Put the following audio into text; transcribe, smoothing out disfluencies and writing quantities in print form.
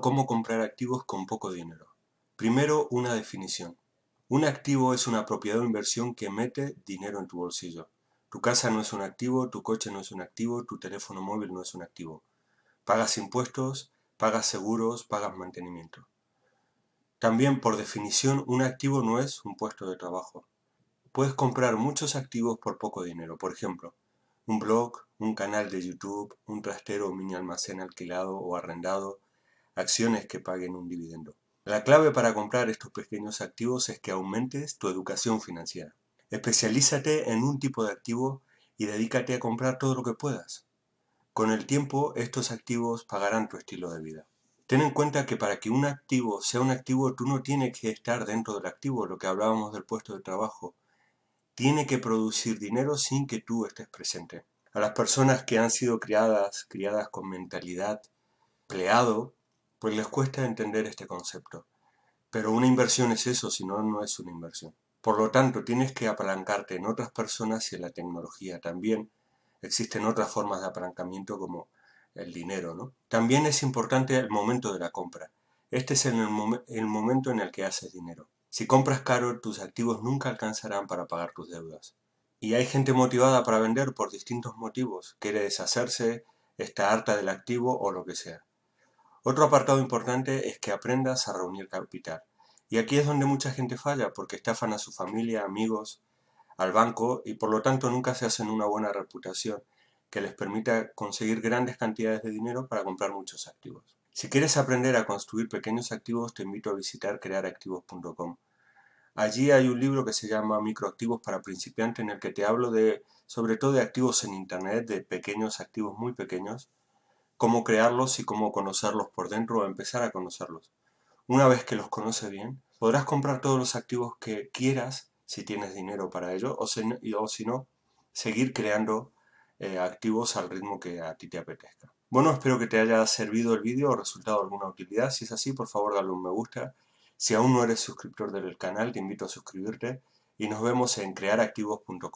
Cómo comprar activos con poco dinero. Primero, una definición. Un activo es una propiedad o inversión que mete dinero en tu bolsillo. Tu casa no es un activo, tu coche no es un activo, tu teléfono móvil no es un activo. Pagas impuestos, pagas seguros, pagas mantenimiento. También, por definición, un activo no es un puesto de trabajo. Puedes comprar muchos activos por poco dinero. Por ejemplo, un blog, un canal de YouTube, un trastero o mini almacén alquilado o arrendado, acciones que paguen un dividendo. La clave para comprar estos pequeños activos es que aumentes tu educación financiera. Especialízate en un tipo de activo y dedícate a comprar todo lo que puedas. Con el tiempo, estos activos pagarán tu estilo de vida. Ten en cuenta que para que un activo sea un activo, tú no tienes que estar dentro del activo, lo que hablábamos del puesto de trabajo. Tiene que producir dinero sin que tú estés presente. A las personas que han sido criadas con mentalidad empleado, pues les cuesta entender este concepto. Pero una inversión es eso, si no, no es una inversión. Por lo tanto, tienes que apalancarte en otras personas y en la tecnología. También existen otras formas de apalancamiento como el dinero, ¿no? También es importante el momento de la compra. Este es el momento en el que haces dinero. Si compras caro, tus activos nunca alcanzarán para pagar tus deudas. Y hay gente motivada para vender por distintos motivos. Quiere deshacerse, está harta del activo o lo que sea. Otro apartado importante es que aprendas a reunir capital. Y aquí es donde mucha gente falla, porque estafan a su familia, amigos, al banco y por lo tanto nunca se hacen una buena reputación que les permita conseguir grandes cantidades de dinero para comprar muchos activos. Si quieres aprender a construir pequeños activos, te invito a visitar crearactivos.com. Allí hay un libro que se llama Microactivos para principiantes, en el que te hablo sobre todo de activos en internet, de pequeños activos muy pequeños, cómo crearlos y cómo conocerlos por dentro o empezar a conocerlos. Una vez que los conoces bien, podrás comprar todos los activos que quieras si tienes dinero para ello o si no, seguir creando activos al ritmo que a ti te apetezca. Bueno, espero que te haya servido el vídeo o resultado de alguna utilidad. Si es así, por favor dale un me gusta. Si aún no eres suscriptor del canal, te invito a suscribirte y nos vemos en crearactivos.com.